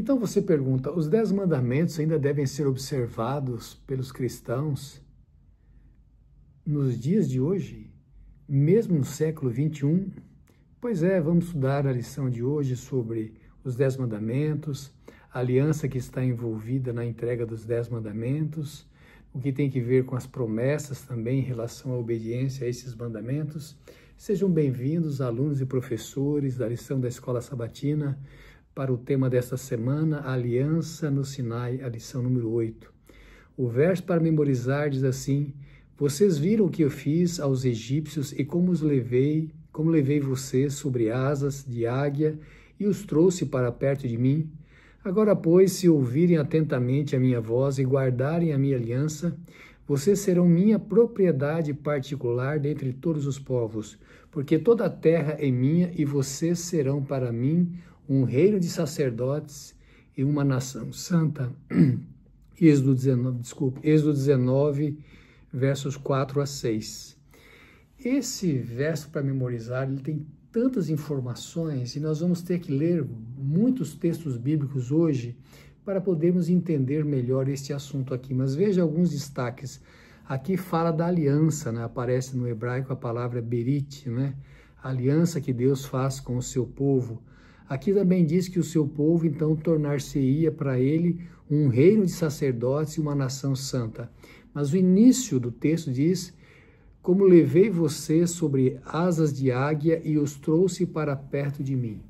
Então você pergunta, os 10 mandamentos ainda devem ser observados pelos cristãos nos dias de hoje, mesmo no século 21? Pois é, vamos estudar a lição de hoje sobre os 10 mandamentos, a aliança que está envolvida na entrega dos 10 mandamentos, o que tem que ver com as promessas também em relação à obediência a esses mandamentos. Sejam bem-vindos, alunos e professores da lição da Escola Sabatina, para o tema desta semana, a Aliança no Sinai, a lição número 8. O verso para memorizar diz assim: vocês viram o que eu fiz aos egípcios e como levei vocês sobre asas de águia e os trouxe para perto de mim. Agora, pois, se ouvirem atentamente a minha voz e guardarem a minha aliança, vocês serão minha propriedade particular dentre todos os povos, porque toda a terra é minha e vocês serão para mim um reino de sacerdotes e uma nação santa. Êxodo 19, versos 4 a 6. Esse verso para memorizar, ele tem tantas informações e nós vamos ter que ler muitos textos bíblicos hoje para podermos entender melhor este assunto aqui. Mas veja alguns destaques. Aqui fala da aliança, né? Aparece no hebraico a palavra berit, né? A aliança que Deus faz com o seu povo. Aqui também diz que o seu povo, então, tornar-se-ia para ele um reino de sacerdotes e uma nação santa. Mas o início do texto diz: como levei vocês sobre asas de águia e os trouxe para perto de mim.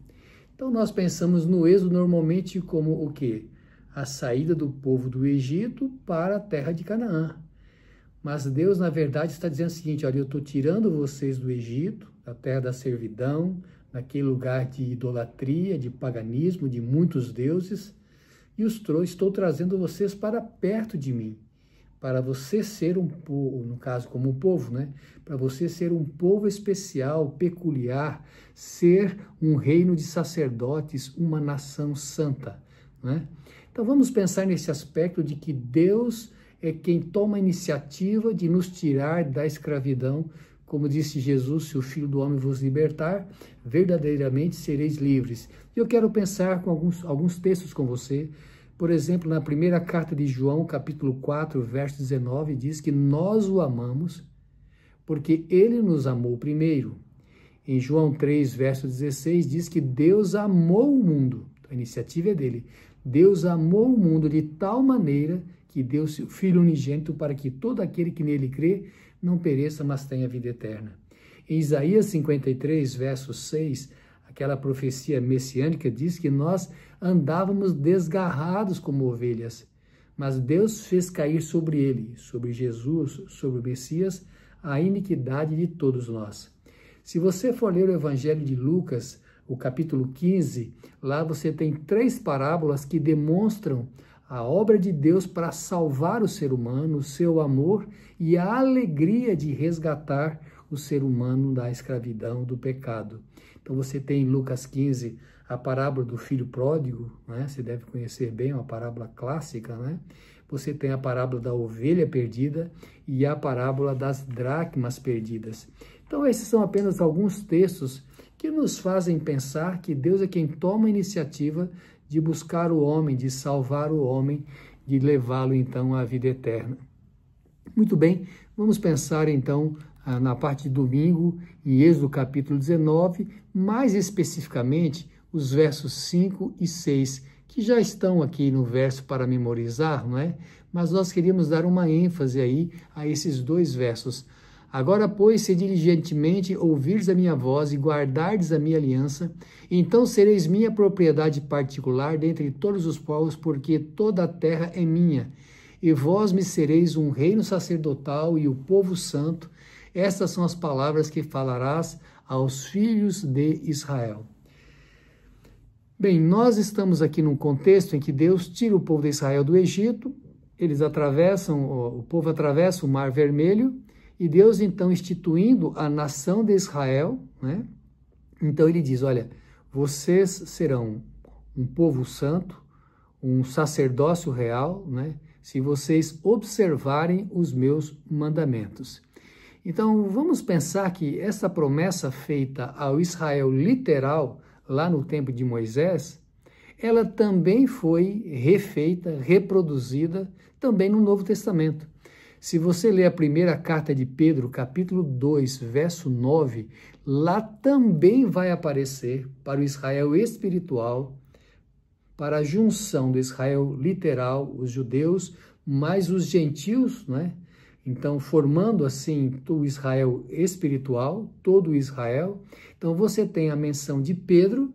Então nós pensamos no êxodo normalmente como o quê? A saída do povo do Egito para a terra de Canaã. Mas Deus, na verdade, está dizendo o seguinte: olha, eu estou tirando vocês do Egito, da terra da servidão, naquele lugar de idolatria, de paganismo, de muitos deuses, e estou trazendo vocês para perto de mim. Para você ser um povo, no caso como um povo, né? Para você ser um povo especial, peculiar, ser um reino de sacerdotes, uma nação santa, né? Então vamos pensar nesse aspecto de que Deus é quem toma a iniciativa de nos tirar da escravidão. Como disse Jesus, se o Filho do Homem vos libertar, verdadeiramente sereis livres. E eu quero pensar com alguns textos com você. Por exemplo, na primeira carta de João, capítulo 4, verso 19, diz que nós o amamos porque ele nos amou primeiro. Em João 3, verso 16, diz que Deus amou o mundo. A iniciativa é dele. Deus amou o mundo de tal maneira que deu seu Filho unigênito para que todo aquele que nele crê não pereça, mas tenha vida eterna. Em Isaías 53, verso 6, aquela profecia messiânica diz que nós andávamos desgarrados como ovelhas, mas Deus fez cair sobre ele, sobre Jesus, sobre o Messias, a iniquidade de todos nós. Se você for ler o Evangelho de Lucas, o capítulo 15, lá você tem 3 parábolas que demonstram a obra de Deus para salvar o ser humano, o seu amor e a alegria de resgatar o ser humano da escravidão, do pecado. Então você tem em Lucas 15 a parábola do filho pródigo, né? Você deve conhecer bem, uma parábola clássica, né? Você tem a parábola da ovelha perdida e a parábola das dracmas perdidas. Então esses são apenas alguns textos que nos fazem pensar que Deus é quem toma a iniciativa de buscar o homem, de salvar o homem, de levá-lo então à vida eterna. Muito bem, vamos pensar então na parte de domingo, em Êxodo capítulo 19, mais especificamente os versos 5 e 6, que já estão aqui no verso para memorizar, não é? Mas nós queríamos dar uma ênfase aí a esses 2 versos. Agora, pois, se diligentemente ouvires a minha voz e guardardes a minha aliança, então sereis minha propriedade particular dentre todos os povos, porque toda a terra é minha. E vós me sereis um reino sacerdotal e o povo santo. Estas são as palavras que falarás aos filhos de Israel. Bem, nós estamos aqui num contexto em que Deus tira o povo de Israel do Egito, o povo atravessa o Mar Vermelho, e Deus, então, instituindo a nação de Israel, né? Então ele diz, olha, vocês serão um povo santo, um sacerdócio real, né? Se vocês observarem os meus mandamentos. Então, vamos pensar que essa promessa feita ao Israel literal, lá no tempo de Moisés, ela também foi refeita, reproduzida também no Novo Testamento. Se você ler a primeira carta de Pedro, capítulo 2, verso 9, lá também vai aparecer para o Israel espiritual, para a junção do Israel literal, os judeus, mais os gentios, né? Então, formando assim o Israel espiritual, todo o Israel. Então, você tem a menção de Pedro,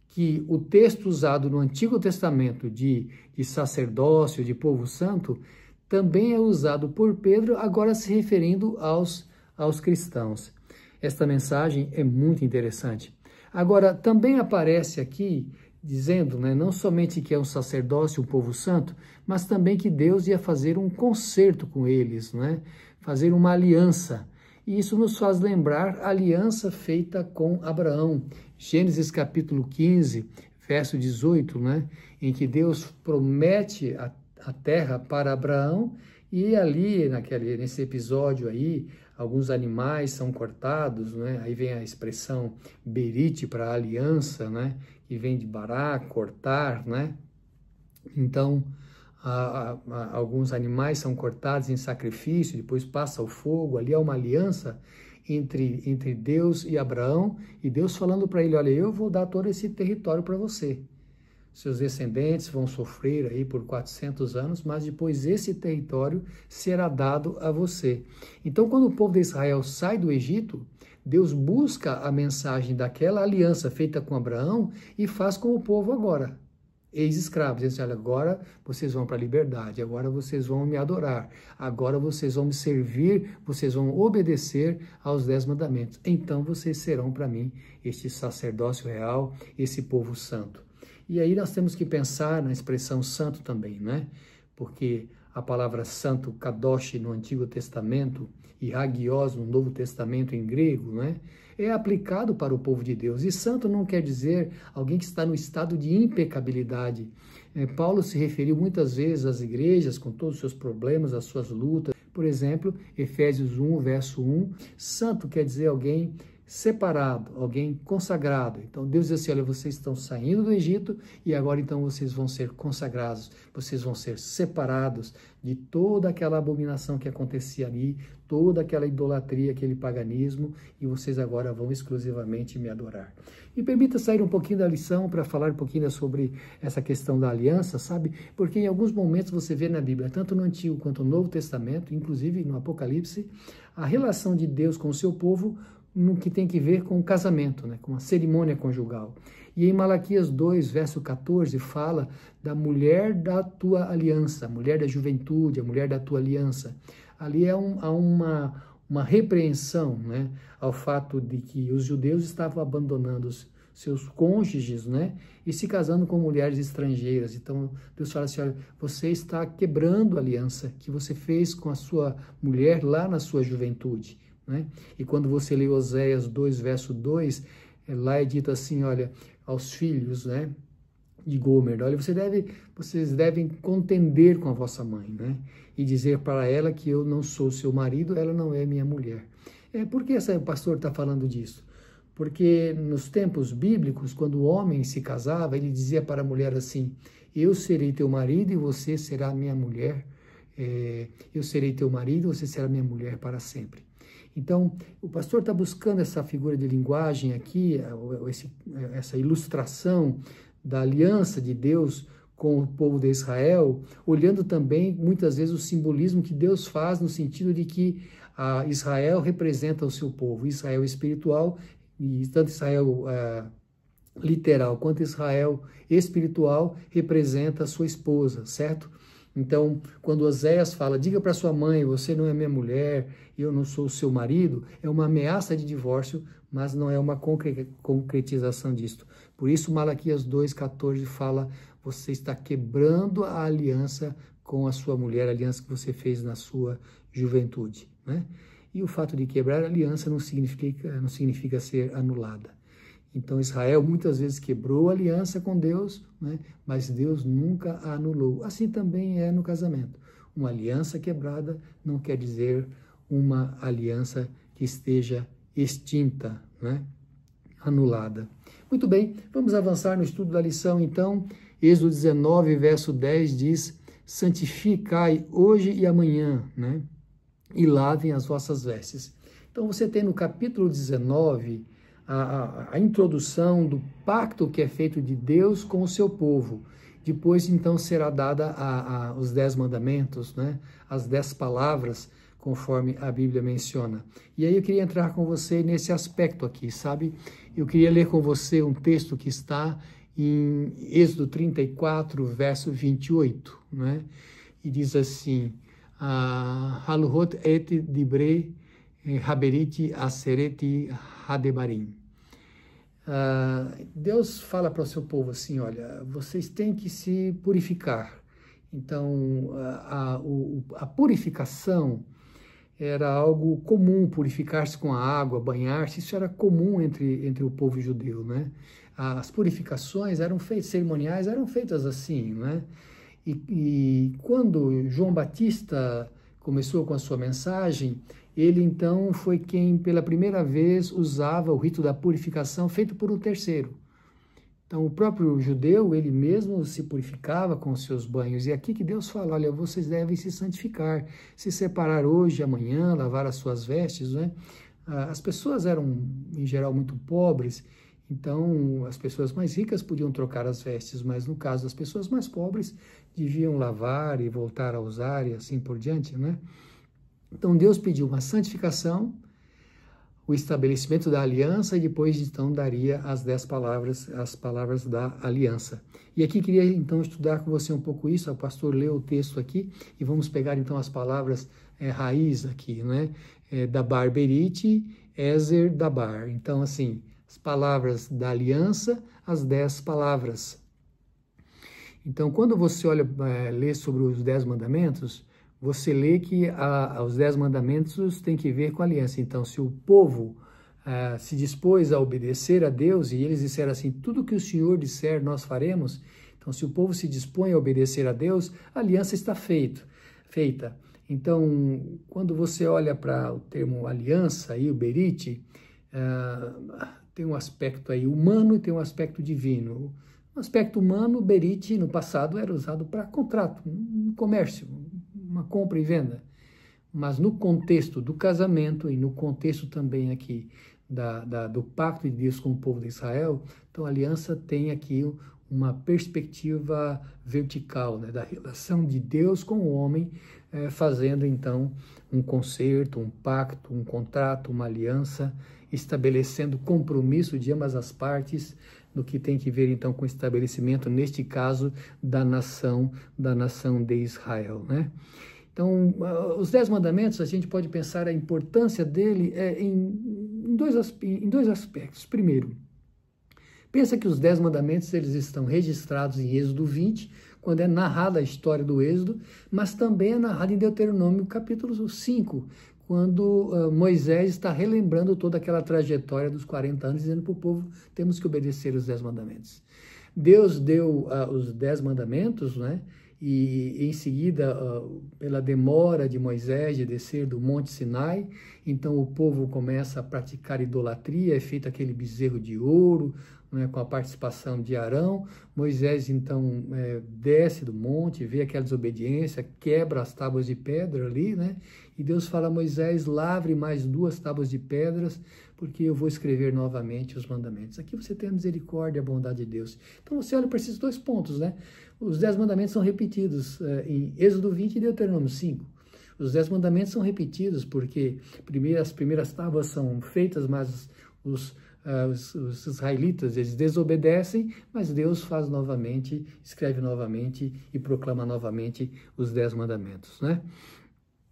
que o texto usado no Antigo Testamento de sacerdócio, de povo santo, também é usado por Pedro, agora se referindo aos cristãos. Esta mensagem é muito interessante. Agora, também aparece aqui, dizendo, né, não somente que é um sacerdócio, um povo santo, mas também que Deus ia fazer um concerto com eles, né, fazer uma aliança. E isso nos faz lembrar a aliança feita com Abraão. Gênesis capítulo 15, verso 18, né, em que Deus promete a terra para Abraão, e ali, nesse episódio aí, alguns animais são cortados, né? Aí vem a expressão berite para aliança, né? Que vem de bará, cortar, né? Então, alguns animais são cortados em sacrifício, depois passa o fogo, ali há uma aliança entre Deus e Abraão, e Deus falando para ele, olha, eu vou dar todo esse território para você. Seus descendentes vão sofrer aí por 400 anos, mas depois esse território será dado a você. Então, quando o povo de Israel sai do Egito, Deus busca a mensagem daquela aliança feita com Abraão e faz com o povo agora, ex-escravos. Eles dizem, olha, agora vocês vão para a liberdade, agora vocês vão me adorar, agora vocês vão me servir, vocês vão obedecer aos 10 mandamentos. Então, vocês serão para mim este sacerdócio real, esse povo santo. E aí nós temos que pensar na expressão santo também, né? Porque a palavra santo, kadosh, no Antigo Testamento, e hagios no Novo Testamento em grego, né? É aplicado para o povo de Deus. E santo não quer dizer alguém que está no estado de impecabilidade. Paulo se referiu muitas vezes às igrejas com todos os seus problemas, as suas lutas. Por exemplo, Efésios 1, verso 1, santo quer dizer alguém separado, alguém consagrado. Então Deus diz assim, olha, vocês estão saindo do Egito e agora então vocês vão ser consagrados, vocês vão ser separados de toda aquela abominação que acontecia ali, toda aquela idolatria, aquele paganismo, e vocês agora vão exclusivamente me adorar. E permita sair um pouquinho da lição para falar um pouquinho sobre essa questão da aliança, sabe? Porque em alguns momentos você vê na Bíblia, tanto no Antigo quanto no Novo Testamento, inclusive no Apocalipse, a relação de Deus com o seu povo no que tem que ver com o casamento, né, com a cerimônia conjugal. E em Malaquias 2, verso 14, fala da mulher da tua aliança, a mulher da juventude, a mulher da tua aliança. Ali há uma repreensão, né, ao fato de que os judeus estavam abandonando os seus cônjuges, né, e se casando com mulheres estrangeiras. Então, Deus fala assim, olha, você está quebrando a aliança que você fez com a sua mulher lá na sua juventude. Né? E quando você lê Oséias 2, verso 2, lá é dito assim, olha, aos filhos, né, de Gomer, olha, vocês devem contender com a vossa mãe, né, e dizer para ela que eu não sou seu marido, ela não é minha mulher. Por que o pastor está falando disso? Porque nos tempos bíblicos, quando o homem se casava, ele dizia para a mulher assim, eu serei teu marido e você será minha mulher, eu serei teu marido e você será minha mulher para sempre. Então, o pastor está buscando essa figura de linguagem aqui, essa ilustração da aliança de Deus com o povo de Israel, olhando também, muitas vezes, o simbolismo que Deus faz no sentido de que Israel representa o seu povo, Israel espiritual, e tanto Israel literal quanto Israel espiritual representa a sua esposa, certo? Então, quando Oséias fala, diga para sua mãe, você não é minha mulher, eu não sou o seu marido, é uma ameaça de divórcio, mas não é uma concretização disto. Por isso, Malaquias 2,14 fala, você está quebrando a aliança com a sua mulher, a aliança que você fez na sua juventude, né? E o fato de quebrar a aliança não significa ser anulada. Então, Israel muitas vezes quebrou a aliança com Deus, né? Mas Deus nunca a anulou. Assim também é no casamento. Uma aliança quebrada não quer dizer uma aliança que esteja extinta, né? anulada. Muito bem, vamos avançar no estudo da lição, então. Êxodo 19, verso 10 diz: santificai hoje e amanhã, né? E lavem as vossas vestes. Então você tem no capítulo 19 a introdução do pacto que é feito de Deus com o seu povo. Depois, então, será dada os 10 mandamentos, né? As 10 palavras, conforme a Bíblia menciona. E aí eu queria entrar com você nesse aspecto aqui, sabe? Eu queria ler com você um texto que está em Êxodo 34, verso 28, né? E diz assim: Haluhot et dibre haberiti asereti hadebarim. Deus fala para o seu povo assim: olha, vocês têm que se purificar. Então, a purificação era algo comum, purificar-se com a água, banhar-se, isso era comum entre o povo judeu, né? As purificações eram feitas, cerimoniais eram feitas assim, né? E quando João Batista começou com a sua mensagem, ele então foi quem pela primeira vez usava o rito da purificação feito por um terceiro. Então o próprio judeu, ele mesmo se purificava com os seus banhos. E aqui que Deus fala: olha, vocês devem se santificar, se separar hoje, amanhã, lavar as suas vestes, né? As pessoas eram, em geral, muito pobres, então as pessoas mais ricas podiam trocar as vestes, mas no caso das pessoas mais pobres, deviam lavar e voltar a usar e assim por diante, né? Então Deus pediu uma santificação, o estabelecimento da aliança, e depois então daria as 10 palavras, as palavras da aliança. E aqui queria então estudar com você um pouco isso. O pastor leu o texto aqui e vamos pegar então as palavras raiz aqui, né? Dabar beriti, ezer dabar. Então assim, as palavras da aliança, as 10 palavras. Então quando você olha, lê sobre os 10 mandamentos, você lê que os 10 mandamentos têm que ver com a aliança. Então, se o povo se dispôs a obedecer a Deus, e eles disseram assim: tudo que o Senhor disser, nós faremos. Então, se o povo se dispõe a obedecer a Deus, a aliança está feita. Então, quando você olha para o termo aliança, aí, o berite, tem um aspecto aí humano e tem um aspecto divino. No aspecto humano, o berite, no passado, era usado para contrato, um comércio, uma compra e venda, mas no contexto do casamento e no contexto também aqui do pacto de Deus com o povo de Israel, então a aliança tem aqui uma perspectiva vertical, né, da relação de Deus com o homem, fazendo então um concerto, um pacto, um contrato, uma aliança, estabelecendo compromisso de ambas as partes, no que tem que ver então com o estabelecimento, neste caso, da nação de Israel, né? Então, os 10 mandamentos, a gente pode pensar a importância dele em dois aspectos. Primeiro, pensa que os 10 mandamentos eles estão registrados em Êxodo 20, quando é narrada a história do Êxodo, mas também é narrada em Deuteronômio capítulo 5, quando Moisés está relembrando toda aquela trajetória dos 40 anos, dizendo para o povo: temos que obedecer os 10 mandamentos. Deus deu os 10 mandamentos, né? E em seguida, pela demora de Moisés de descer do Monte Sinai, então o povo começa a praticar idolatria, é feito aquele bezerro de ouro, né, com a participação de Arão. Moisés então desce do monte, vê aquela desobediência, quebra as tábuas de pedra ali, né? E Deus fala a Moisés: lavre mais 2 tábuas de pedras, porque eu vou escrever novamente os mandamentos. Aqui você tem a misericórdia e a bondade de Deus. Então você olha para esses 2 pontos, né? Os 10 mandamentos são repetidos em Êxodo 20 e Deuteronômio 5. Os 10 mandamentos são repetidos porque as primeiras tábuas são feitas, mas os israelitas, eles desobedecem, mas Deus faz novamente, escreve novamente e proclama novamente os 10 mandamentos, né?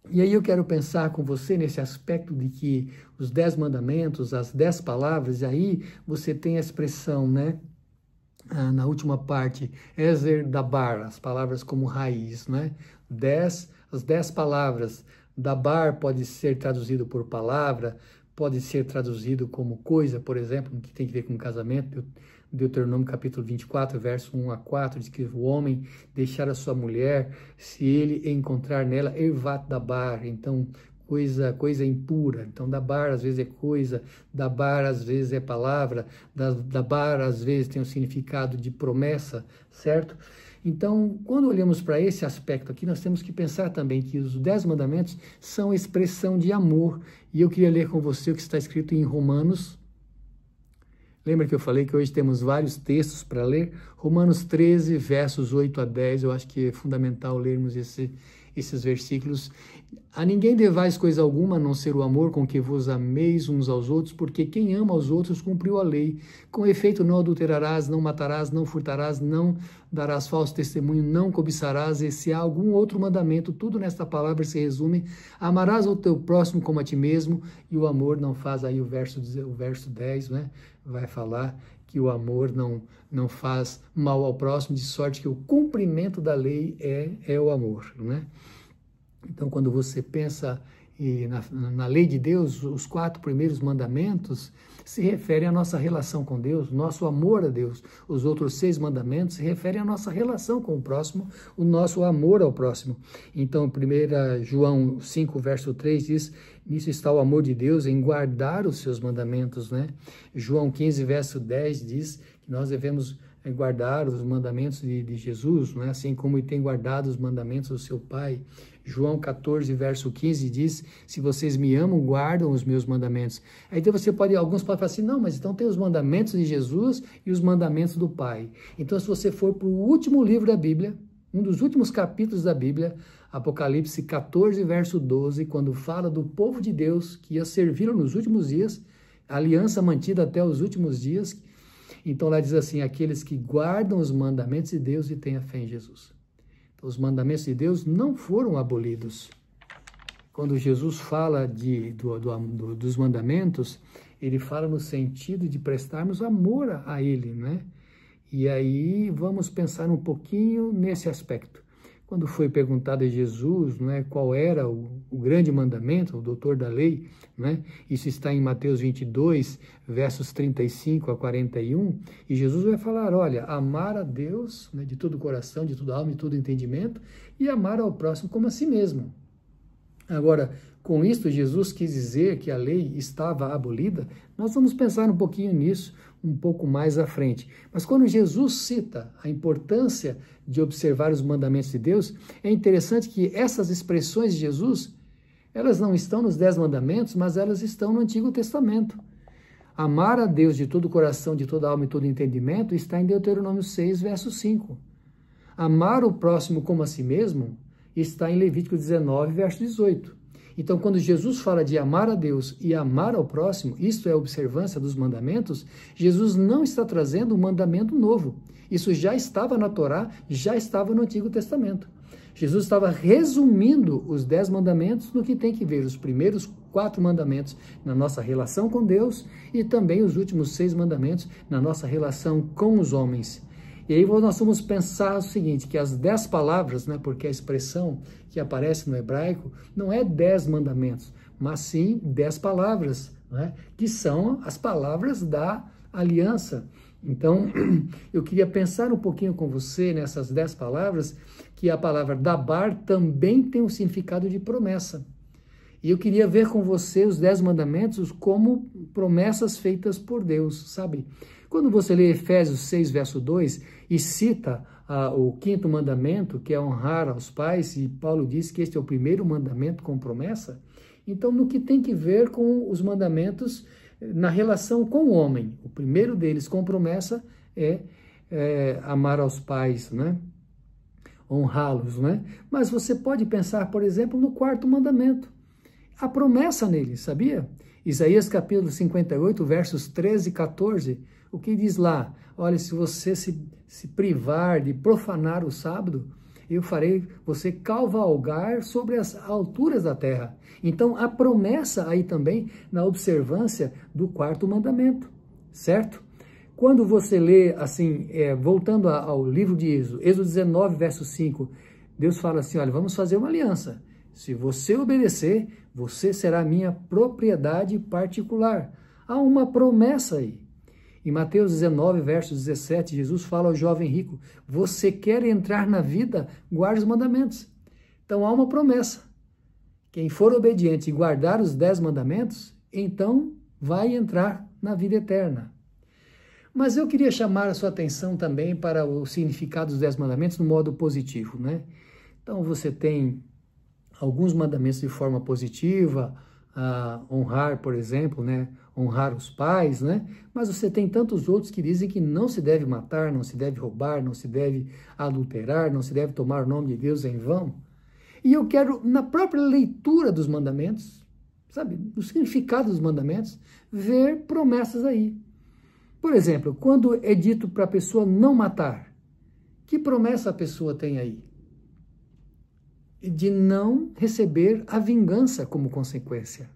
E aí eu quero pensar com você nesse aspecto de que os 10 mandamentos, as 10 palavras, e aí você tem a expressão, né? Na última parte, Ezer Dabar, as palavras como raiz, né? As 10 palavras. Dabar pode ser traduzido por palavra, pode ser traduzido como coisa, por exemplo, que tem que ver com casamento. Deuteronômio capítulo 24, verso 1 a 4, diz que o homem deixar a sua mulher, se ele encontrar nela Ervat Dabar, então coisa impura. Então, dabar às vezes é coisa, dabar às vezes é palavra, dabar às vezes tem um significado de promessa, certo? Então, quando olhamos para esse aspecto aqui, nós temos que pensar também que os 10 mandamentos são expressão de amor. E eu queria ler com você o que está escrito em Romanos. Lembra que eu falei que hoje temos vários textos para ler? Romanos 13, versos 8 a 10, eu acho que é fundamental lermos esses versículos. A ninguém devais coisa alguma, a não ser o amor com que vos ameis uns aos outros, porque quem ama aos outros cumpriu a lei. Com efeito, não adulterarás, não matarás, não furtarás, não darás falso testemunho, não cobiçarás, e se há algum outro mandamento, tudo nesta palavra se resume: amarás o teu próximo como a ti mesmo, e o amor não faz, aí o verso 10, né, vai falar que o amor não faz mal ao próximo, de sorte que o cumprimento da lei é o amor, né? Então, quando você pensa na lei de Deus, os 4 primeiros mandamentos se referem à nossa relação com Deus, nosso amor a Deus. Os outros 6 mandamentos se referem à nossa relação com o próximo, o nosso amor ao próximo. Então, 1 João 5, verso 3 diz: nisso está o amor de Deus, em guardar os seus mandamentos, né? João 15, verso 10 diz que nós devemos guardar os mandamentos de Jesus, né? Assim como ele tem guardado os mandamentos do seu Pai. João 14, verso 15 diz: se vocês me amam, guardam os meus mandamentos. Aí então alguns podem falar assim: não, mas então tem os mandamentos de Jesus e os mandamentos do Pai. Então, se você for para o último livro da Bíblia, um dos últimos capítulos da Bíblia, Apocalipse 14, verso 12, quando fala do povo de Deus que ia servi-lo nos últimos dias, aliança mantida até os últimos dias. Então lá diz assim: aqueles que guardam os mandamentos de Deus e têm a fé em Jesus. Então, os mandamentos de Deus não foram abolidos. Quando Jesus fala dos mandamentos, ele fala no sentido de prestarmos amor a ele, né? E aí vamos pensar um pouquinho nesse aspecto. Quando foi perguntado a Jesus, né, qual era o grande mandamento, o doutor da lei, né, isso está em Mateus 22, versos 35 a 41, e Jesus vai falar: olha, amar a Deus, né, de todo o coração, de toda a alma, de todo o entendimento, e amar ao próximo como a si mesmo. Agora, com isto, Jesus quis dizer que a lei estava abolida? Nós vamos pensar um pouquinho nisso um pouco mais à frente. Mas quando Jesus cita a importância de observar os mandamentos de Deus, é interessante que essas expressões de Jesus, elas não estão nos 10 mandamentos, mas elas estão no Antigo Testamento. Amar a Deus de todo o coração, de toda a alma e todo o entendimento está em Deuteronômio 6, verso 5. Amar o próximo como a si mesmo está em Levítico 19, verso 18. Então, quando Jesus fala de amar a Deus e amar ao próximo, isto é a observância dos mandamentos, Jesus não está trazendo um mandamento novo. Isso já estava na Torá, já estava no Antigo Testamento. Jesus estava resumindo os 10 mandamentos no que tem que ver os primeiros 4 mandamentos na nossa relação com Deus e também os últimos 6 mandamentos na nossa relação com os homens. E aí nós vamos pensar o seguinte, que as 10 palavras, né, porque a expressão que aparece no hebraico não é 10 mandamentos, mas sim 10 palavras, né, que são as palavras da aliança. Então, eu queria pensar um pouquinho com você nessas 10 palavras, que a palavra dabar também tem um significado de promessa. E eu queria ver com você os 10 mandamentos como promessas feitas por Deus, sabe? Quando você lê Efésios 6, verso 2, e cita o 5º mandamento, que é honrar aos pais, e Paulo diz que este é o primeiro mandamento com promessa, então no que tem que ver com os mandamentos na relação com o homem, o primeiro deles com promessa é amar aos pais, né? Honrá-los, né? Mas você pode pensar, por exemplo, no 4º mandamento, a promessa nele, sabia? Isaías capítulo 58, versos 13 e 14, o que diz lá? Olha, se você se privar de profanar o sábado, eu farei você cavalgar sobre as alturas da terra. Então, a promessa aí também na observância do 4º mandamento, certo? Quando você lê, assim, voltando ao livro de Êxodo, Êxodo 19, verso 5, Deus fala assim, olha, vamos fazer uma aliança. Se você obedecer, você será minha propriedade particular. Há uma promessa aí. Em Mateus 19, verso 17, Jesus fala ao jovem rico, você quer entrar na vida? Guarde os mandamentos. Então há uma promessa. Quem for obediente e guardar os 10 mandamentos, então vai entrar na vida eterna. Mas eu queria chamar a sua atenção também para o significado dos 10 mandamentos no modo positivo, né? Então você tem alguns mandamentos de forma positiva, honrar, por exemplo, né? Honrar os pais, né? Mas você tem tantos outros que dizem que não se deve matar, não se deve roubar, não se deve adulterar, não se deve tomar o nome de Deus em vão. E eu quero, na própria leitura dos mandamentos, sabe, no significado dos mandamentos, ver promessas aí. Por exemplo, quando é dito para a pessoa não matar, que promessa a pessoa tem aí? De não receber a vingança como consequência.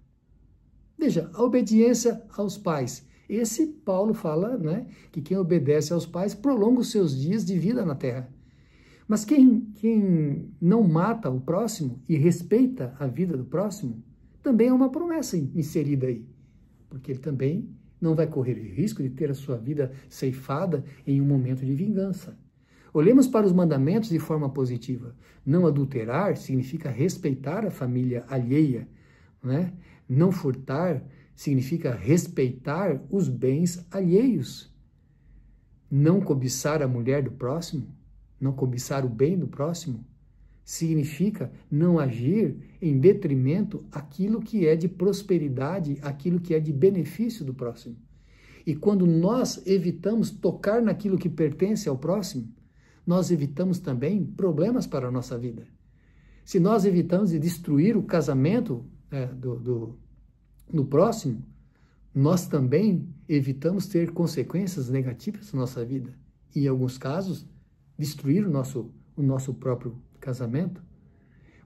Veja, a obediência aos pais. Esse Paulo fala, né, que quem obedece aos pais prolonga os seus dias de vida na terra. Mas quem não mata o próximo e respeita a vida do próximo, também é uma promessa inserida aí. Porque ele também não vai correr o risco de ter a sua vida ceifada em um momento de vingança. Olhemos para os mandamentos de forma positiva. Não adulterar significa respeitar a família alheia, né? Não furtar significa respeitar os bens alheios. Não cobiçar a mulher do próximo, não cobiçar o bem do próximo, significa não agir em detrimento àquilo que é de prosperidade, aquilo que é de benefício do próximo. E quando nós evitamos tocar naquilo que pertence ao próximo, nós evitamos também problemas para a nossa vida. Se nós evitamos de destruir o casamento do próximo, nós também evitamos ter consequências negativas na nossa vida. E, em alguns casos, destruir o nosso próprio casamento.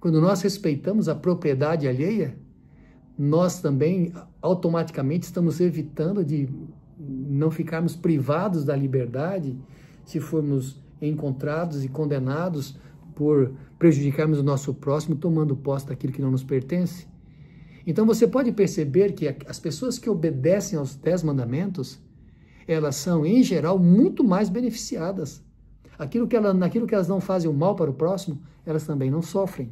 Quando nós respeitamos a propriedade alheia, nós também automaticamente estamos evitando de não ficarmos privados da liberdade se formos encontrados e condenados por prejudicarmos o nosso próximo tomando posse daquilo que não nos pertence. Então você pode perceber que as pessoas que obedecem aos 10 mandamentos, elas são, em geral, muito mais beneficiadas. Naquilo que elas não fazem o mal para o próximo, elas também não sofrem.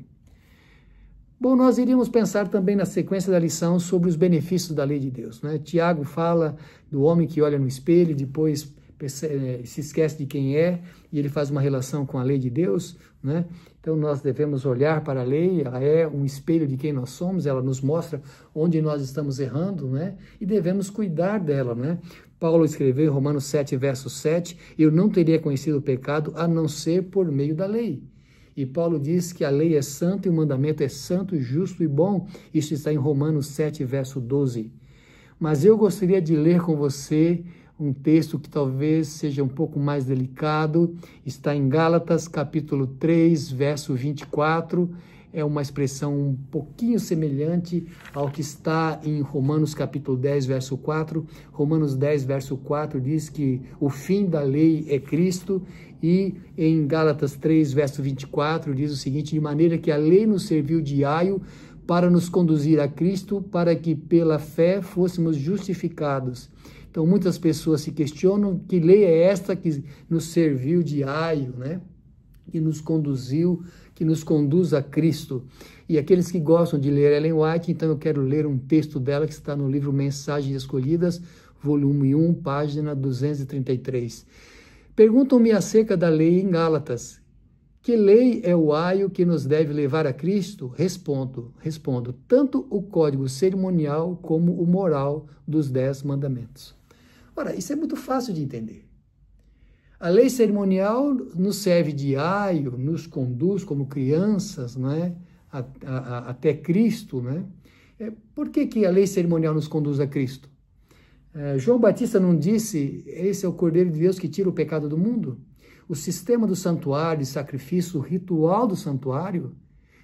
Bom, nós iríamos pensar também na sequência da lição sobre os benefícios da lei de Deus, né? Tiago fala do homem que olha no espelho e depois se esquece de quem é, e ele faz uma relação com a lei de Deus, né? Então nós devemos olhar para a lei, ela é um espelho de quem nós somos, ela nos mostra onde nós estamos errando, né? E devemos cuidar dela, né? Paulo escreveu em Romanos 7, verso 7, eu não teria conhecido o pecado a não ser por meio da lei. E Paulo diz que a lei é santa e o mandamento é santo, justo e bom. Isso está em Romanos 7, verso 12. Mas eu gostaria de ler com você um texto que talvez seja um pouco mais delicado. Está em Gálatas, capítulo 3, verso 24. É uma expressão um pouquinho semelhante ao que está em Romanos, capítulo 10, verso 4. Romanos 10, verso 4 diz que o fim da lei é Cristo. E em Gálatas 3, verso 24, diz o seguinte, de maneira que a lei nos serviu de aio para nos conduzir a Cristo, para que pela fé fôssemos justificados. Então, muitas pessoas se questionam que lei é esta que nos serviu de aio, né? Que nos conduziu, que nos conduz a Cristo. E aqueles que gostam de ler Ellen White, então eu quero ler um texto dela que está no livro Mensagens Escolhidas, volume 1, página 233. Perguntam-me acerca da lei em Gálatas. Que lei é o aio que nos deve levar a Cristo? Respondo, tanto o código cerimonial como o moral dos 10 mandamentos. Ora, isso é muito fácil de entender. A lei cerimonial nos serve de aio, nos conduz como crianças, né, até Cristo, né? Por que a lei cerimonial nos conduz a Cristo? João Batista não disse, esse é o Cordeiro de Deus que tira o pecado do mundo? O sistema do santuário, de sacrifício, o ritual do santuário,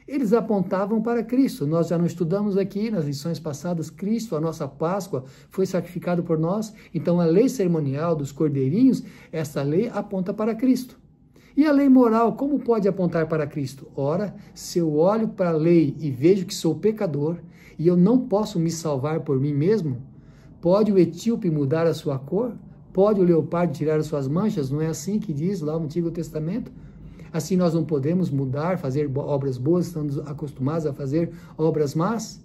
eles apontavam para Cristo. Nós já não estudamos aqui nas lições passadas, Cristo, a nossa Páscoa, foi sacrificado por nós. Então a lei cerimonial dos cordeirinhos, essa lei aponta para Cristo. E a lei moral, como pode apontar para Cristo? Ora, se eu olho para a lei e vejo que sou pecador, e eu não posso me salvar por mim mesmo, pode o etíope mudar a sua cor? Pode o leopardo tirar as suas manchas? Não é assim que diz lá no Antigo Testamento? Assim nós não podemos mudar, fazer obras boas, estamos acostumados a fazer obras más.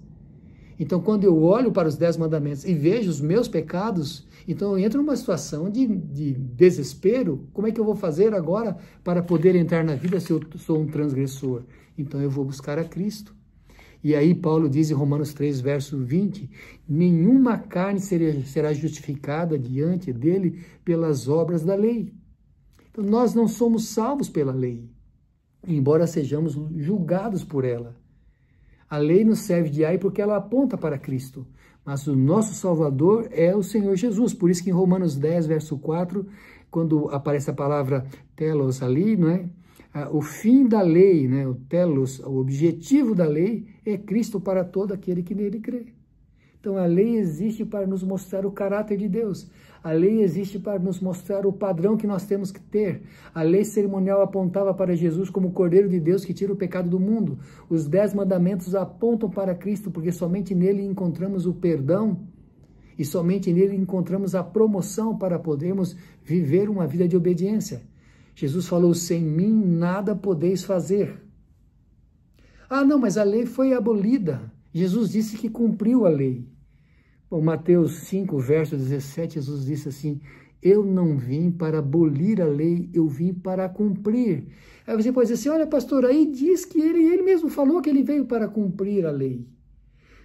Então, quando eu olho para os 10 mandamentos e vejo os meus pecados, então eu entro numa situação de desespero. Como é que eu vou fazer agora para poder entrar na vida se eu sou um transgressor? Então eu vou buscar a Cristo. E aí Paulo diz em Romanos 3, verso 20, nenhuma carne será justificada diante dele pelas obras da lei. Então nós não somos salvos pela lei, embora sejamos julgados por ela. A lei nos serve de ai porque ela aponta para Cristo, mas o nosso Salvador é o Senhor Jesus. Por isso que em Romanos 10, verso 4, quando aparece a palavra telos ali, não é? O fim da lei, né? O telos, o objetivo da lei é Cristo para todo aquele que nele crê. Então a lei existe para nos mostrar o caráter de Deus. A lei existe para nos mostrar o padrão que nós temos que ter. A lei cerimonial apontava para Jesus como o Cordeiro de Deus que tira o pecado do mundo. Os 10 mandamentos apontam para Cristo, porque somente nele encontramos o perdão e somente nele encontramos a promoção para podermos viver uma vida de obediência. Jesus falou, sem mim nada podeis fazer. Ah, não, mas a lei foi abolida. Jesus disse que cumpriu a lei. Bom, Mateus 5, verso 17, Jesus disse assim, eu não vim para abolir a lei, eu vim para cumprir. Aí você pode dizer assim, olha pastor, aí diz que ele mesmo falou que ele veio para cumprir a lei.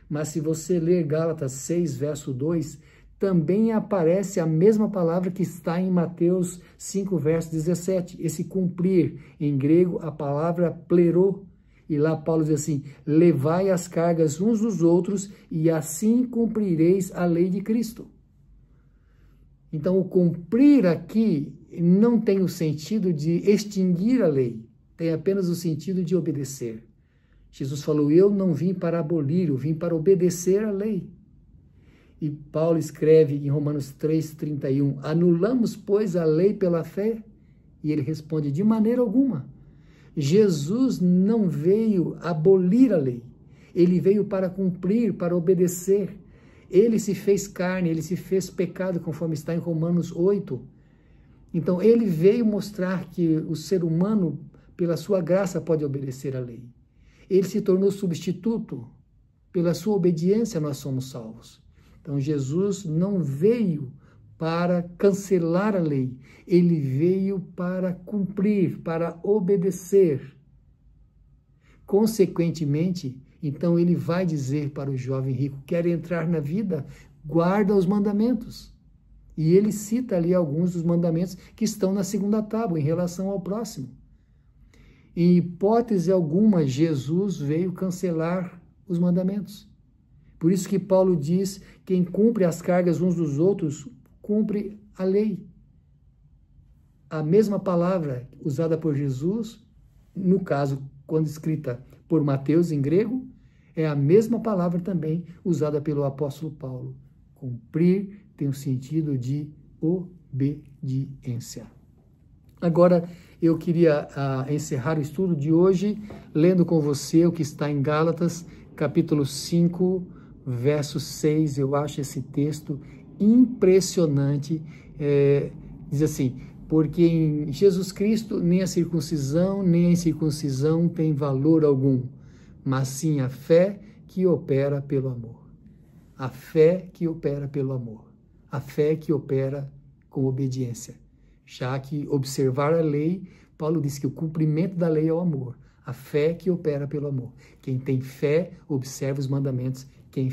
Mas se você ler Gálatas 6, verso 2, também aparece a mesma palavra que está em Mateus 5, verso 17. Esse cumprir, em grego, a palavra plerô. E lá Paulo diz assim, levai as cargas uns dos outros e assim cumprireis a lei de Cristo. Então o cumprir aqui não tem o sentido de extinguir a lei, tem apenas o sentido de obedecer. Jesus falou, eu não vim para abolir, eu vim para obedecer a lei. E Paulo escreve em Romanos 3:31, anulamos, pois, a lei pela fé? E ele responde, de maneira alguma. Jesus não veio abolir a lei, ele veio para cumprir, para obedecer. Ele se fez carne, ele se fez pecado, conforme está em Romanos 8. Então, ele veio mostrar que o ser humano, pela sua graça, pode obedecer à lei. Ele se tornou substituto, pela sua obediência nós somos salvos. Então, Jesus não veio para cancelar a lei, ele veio para cumprir, para obedecer. Consequentemente, então ele vai dizer para o jovem rico, quer entrar na vida, guarda os mandamentos. E ele cita ali alguns dos mandamentos que estão na segunda tábua, em relação ao próximo. Em hipótese alguma, Jesus veio cancelar os mandamentos. Por isso que Paulo diz, quem cumpre as cargas uns dos outros, cumpre a lei. A mesma palavra usada por Jesus, no caso, quando escrita por Mateus em grego, é a mesma palavra também usada pelo apóstolo Paulo. Cumprir tem o sentido de obediência. Agora, eu queria encerrar o estudo de hoje, lendo com você o que está em Gálatas, capítulo 5, verso 6. Eu acho esse texto impressionante. Diz assim, porque em Jesus Cristo nem a circuncisão nem a incircuncisão tem valor algum, mas sim a fé que opera pelo amor. A fé que opera pelo amor. A fé que opera com obediência. Já que observar a lei, Paulo diz que o cumprimento da lei é o amor. A fé que opera pelo amor. Quem tem fé, observa os mandamentos. Quem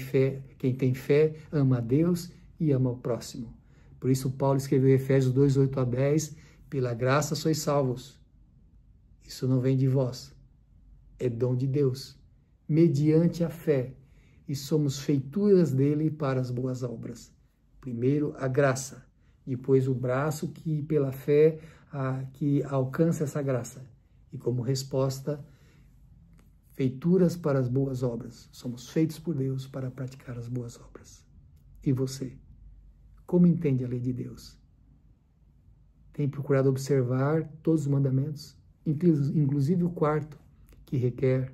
tem fé, ama a Deus e ama o próximo. Por isso Paulo escreveu em Efésios 2, 8 a 10, pela graça sois salvos. Isso não vem de vós, é dom de Deus, mediante a fé, e somos feituras dele para as boas obras. Primeiro a graça, depois o braço que pela fé que alcança essa graça. E como resposta, feituras para as boas obras. Somos feitos por Deus para praticar as boas obras. E você? Como entende a lei de Deus? Tem procurado observar todos os mandamentos, inclusive o quarto, que requer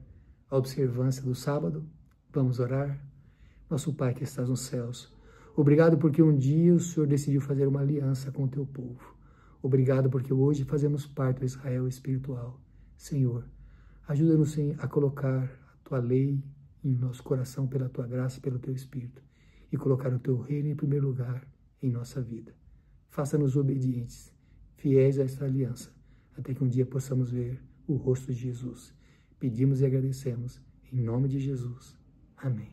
a observância do sábado? Vamos orar? Nosso Pai que estás nos céus, obrigado porque um dia o Senhor decidiu fazer uma aliança com o teu povo. Obrigado porque hoje fazemos parte do Israel espiritual. Senhor, ajuda-nos a colocar a Tua lei em nosso coração pela Tua graça, pelo Teu Espírito, e colocar o Teu reino em primeiro lugar em nossa vida. Faça-nos obedientes, fiéis a esta aliança, até que um dia possamos ver o rosto de Jesus. Pedimos e agradecemos, em nome de Jesus. Amém.